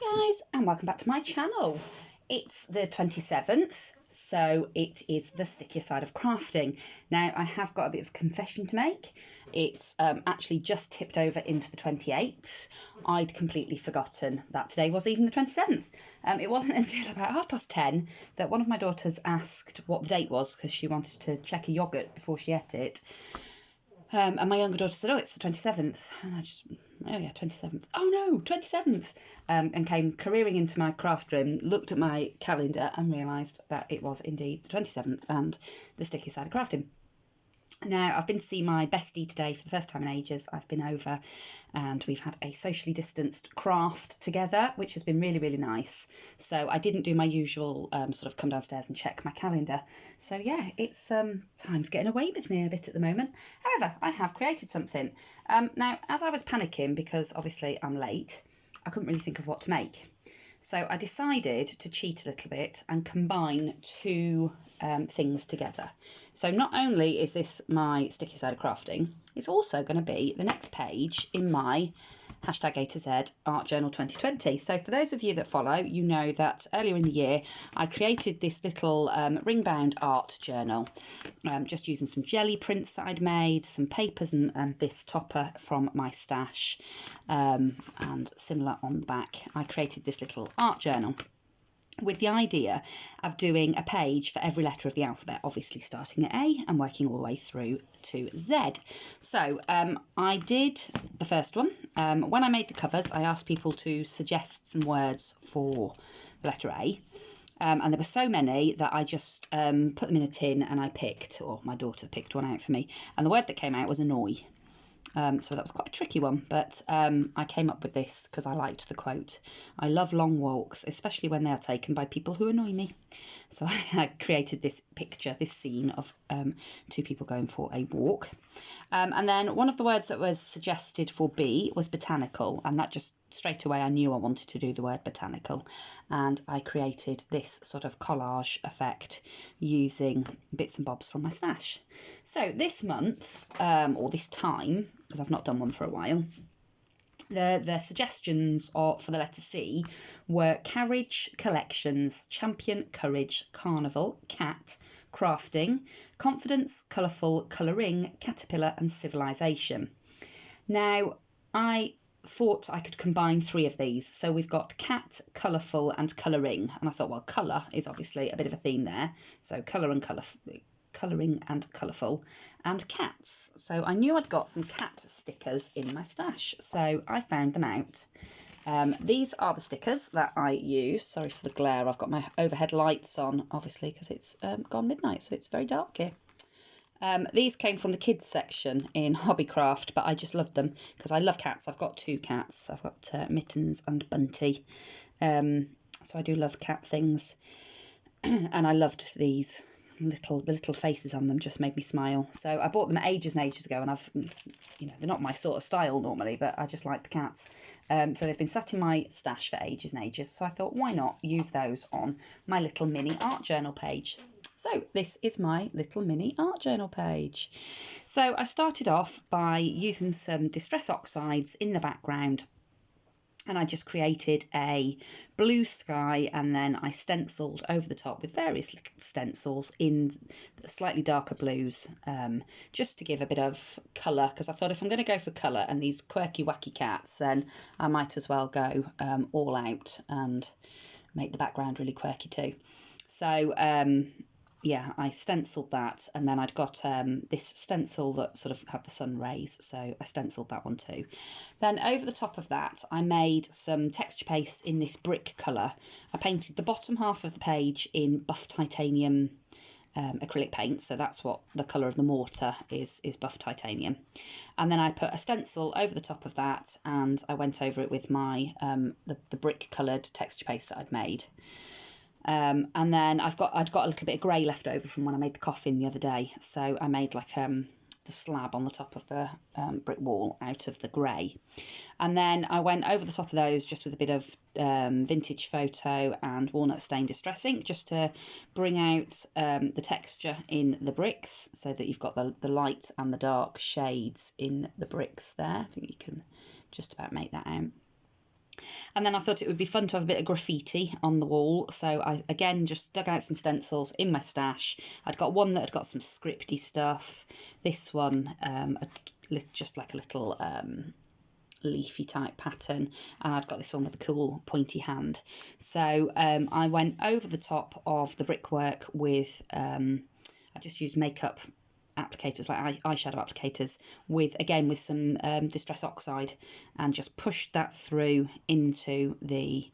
Hi guys, and welcome back to my channel. It's the 27th, so it is the stickier side of crafting. Now I have got a bit of a confession to make. It's actually just tipped over into the 28th. I'd completely forgotten that today was even the 27th. It wasn't until about 10:30 that one of my daughters asked what the date was because she wanted to check a yoghurt before she ate it. And my younger daughter said, oh, it's the 27th. And I just, oh yeah, 27th. Oh no, 27th. And came careering into my craft room, looked at my calendar and realised that it was indeed the 27th and the sticky side of crafting. Now, I've been to see my bestie today for the first time in ages. I've been over and we've had a socially distanced craft together, which has been really, really nice. So I didn't do my usual sort of come downstairs and check my calendar. So yeah, it's time's getting away with me a bit at the moment. However, I have created something. Now, as I was panicking, because obviously I'm late, I couldn't really think of what to make. So I decided to cheat a little bit and combine two things together. So not only is this my sticky side of crafting, it's also going to be the next page in my hashtag A to Z Art Journal 2020. So for those of you that follow, you know that earlier in the year I created this little ring-bound art journal, just using some jelly prints that I'd made, some papers and this topper from my stash, and similar on the back. I created this little art journal with the idea of doing a page for every letter of the alphabet, obviously starting at A and working all the way through to Z. So I did the first one. When I made the covers, I asked people to suggest some words for the letter A. And there were so many that I just put them in a tin and I picked, or my daughter picked one out for me. And the word that came out was annoy. So that was quite a tricky one, but I came up with this because I liked the quote. I love long walks, especially when they are taken by people who annoy me. So I created this picture, this scene of two people going for a walk. And then one of the words that was suggested for B was botanical, and that just straight away I knew I wanted to do the word botanical. And I created this sort of collage effect using bits and bobs from my stash. So this month, or this time, because I've not done one for a while, the suggestions for the letter C were carriage, collections, champion, courage, carnival, cat, crafting, confidence, colourful, colouring, caterpillar and civilization. Now, I thought I could combine three of these. So we've got cat, colourful and colouring. And I thought, well, colour is obviously a bit of a theme there. So colour and colouring and colourful, and cats. So I knew I'd got some cat stickers in my stash, so I found them out. These are the stickers that I use. Sorry for the glare, I've got my overhead lights on, obviously, because it's gone midnight, so it's very dark here. These came from the kids section in Hobbycraft, but I just love them because I love cats. I've got two cats. I've got Mittens and Bunty, so I do love cat things. And I loved these. The little faces on them just made me smile. So I bought them ages and ages ago, and they're not my sort of style normally, but I just like the cats. So they've been sat in my stash for ages and ages, so I thought, why not use those on my little mini art journal page. So this is my little mini art journal page. So I started off by using some Distress Oxides in the background, and I just created a blue sky, and then I stenciled over the top with various little stencils in the slightly darker blues, just to give a bit of colour, because I thought if I'm going to go for colour and these quirky wacky cats, then I might as well go all out and make the background really quirky too. So yeah, I stenciled that, and then I'd got this stencil that sort of had the sun rays, so I stenciled that one too. Then over the top of that, I made some texture paste in this brick colour. I painted the bottom half of the page in buff titanium acrylic paint, so that's what the colour of the mortar is buff titanium. And then I put a stencil over the top of that, and I went over it with my the brick coloured texture paste that I'd made. And then I'd got a little bit of grey left over from when I made the coffin the other day, so I made like the slab on the top of the brick wall out of the grey. And then I went over the top of those just with a bit of vintage photo and walnut stain distress ink, just to bring out the texture in the bricks, so that you've got the light and the dark shades in the bricks there. I think you can just about make that out. And then I thought it would be fun to have a bit of graffiti on the wall. So I, again, just dug out some stencils in my stash. I'd got one that had got some scripty stuff. This one, just like a little leafy type pattern. And I'd got this one with a cool pointy hand. So I went over the top of the brickwork with, I just used makeup applicators, like eyeshadow applicators, with some Distress Oxide, and just pushed that through into the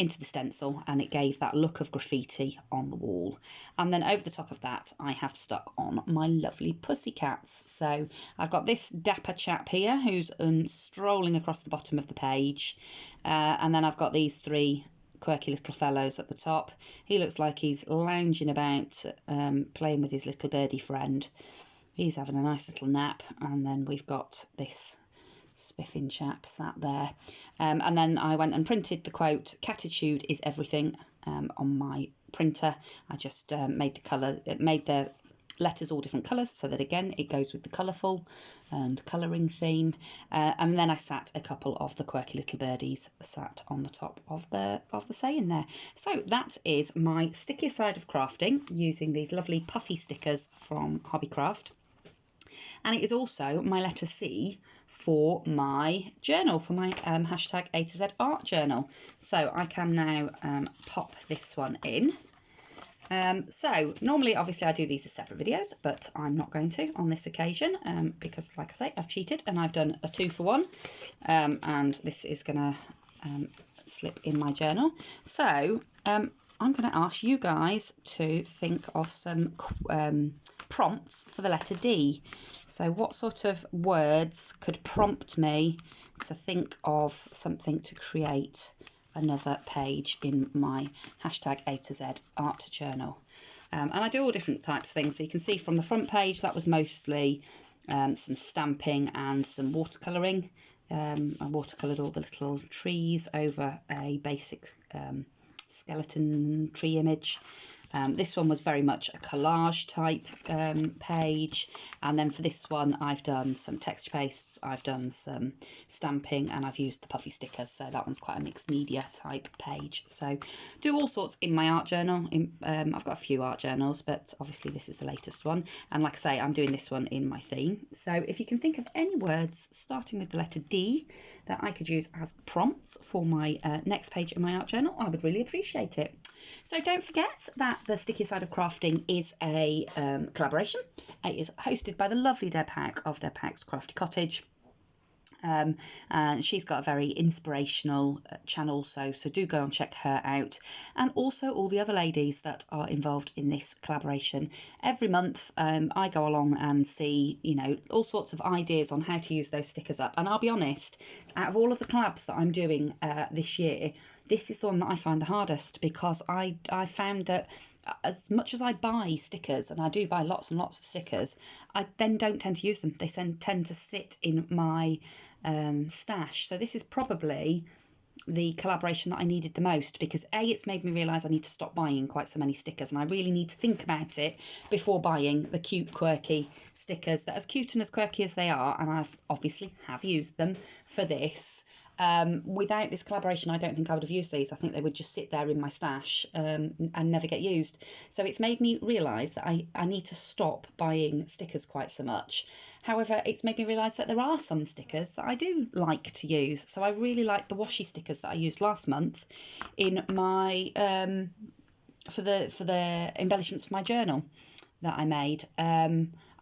stencil, and it gave that look of graffiti on the wall. And then over the top of that I have stuck on my lovely pussycats. So I've got this dapper chap here who's strolling across the bottom of the page, and then I've got these three quirky little fellows at the top. He looks like he's lounging about, playing with his little birdie friend. He's having a nice little nap. And then we've got this spiffing chap sat there. And then I went and printed the quote, "Catitude is everything," on my printer. I just made the letters all different colours, so that again it goes with the colourful and colouring theme, and then I sat a couple of the quirky little birdies sat on the top of the saying there. So that is my stickier side of crafting, using these lovely puffy stickers from Hobbycraft, and it is also my letter C for my journal, for my hashtag A to Z art journal. So I can now pop this one in. So normally, obviously, I do these as separate videos, but I'm not going to on this occasion, because, like I say, I've cheated and I've done a 2-for-1, and this is going to slip in my journal. So I'm going to ask you guys to think of some prompts for the letter D. So what sort of words could prompt me to think of something to create another page in my hashtag A to Z art journal? And I do all different types of things. So you can see from the front page that was mostly some stamping and some watercolouring. I watercoloured all the little trees over a basic skeleton tree image. This one was very much a collage type page, and then for this one I've done some texture pastes, I've done some stamping, and I've used the puffy stickers, so that one's quite a mixed media type page. So do all sorts in my art journal. I've got a few art journals, but obviously this is the latest one, and like I say, I'm doing this one in my theme. So if you can think of any words starting with the letter D that I could use as prompts for my next page in my art journal, I would really appreciate it. So don't forget that the Stickier Side of Crafting is a collaboration. It is hosted by the lovely Deb Houck of Deb Houck's Crafty Cottage. And she's got a very inspirational channel, so do go and check her out, and also all the other ladies that are involved in this collaboration. Every month I go along and see, you know, all sorts of ideas on how to use those stickers up, and I'll be honest, out of all of the collabs that I'm doing this year, this is the one that I find the hardest, because I found that as much as I buy stickers, and I do buy lots and lots of stickers, I then don't tend to use them. They tend to sit in my stash. So this is probably the collaboration that I needed the most, because A, it's made me realise I need to stop buying quite so many stickers, and I really need to think about it before buying the cute quirky stickers that, as cute and as quirky as they are, and I've obviously have used them for this, without this collaboration I don't think I would have used these. I think they would just sit there in my stash and never get used. So it's made me realise that I need to stop buying stickers quite so much. However, it's made me realise that there are some stickers that I do like to use. So I really like the washi stickers that I used last month in my for the embellishments for my journal that I made.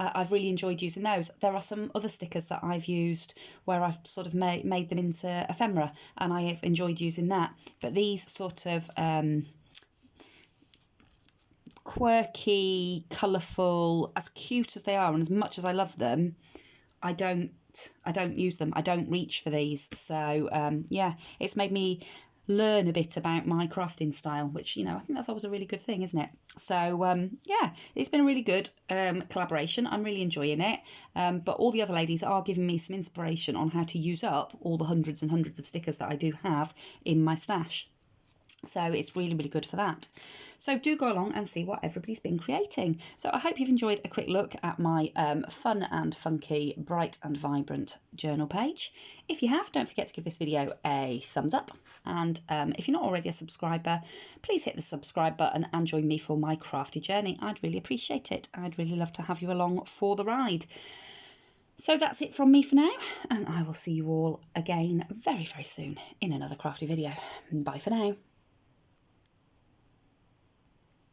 I've really enjoyed using those. There are some other stickers that I've used where I've sort of made them into ephemera, and I have enjoyed using that. But these sort of quirky, colourful, as cute as they are, and as much as I love them, I don't use them. I don't reach for these. So yeah, it's made me learn a bit about my crafting style, which, you know, I think that's always a really good thing, isn't it? So yeah, it's been a really good collaboration. I'm really enjoying it, but all the other ladies are giving me some inspiration on how to use up all the hundreds and hundreds of stickers that I do have in my stash. So it's really, really good for that. So do go along and see what everybody's been creating. So I hope you've enjoyed a quick look at my fun and funky, bright and vibrant journal page. If you have, don't forget to give this video a thumbs up. And if you're not already a subscriber, please hit the subscribe button and join me for my crafty journey. I'd really appreciate it. I'd really love to have you along for the ride. So that's it from me for now, and I will see you all again very, very soon in another crafty video. Bye for now.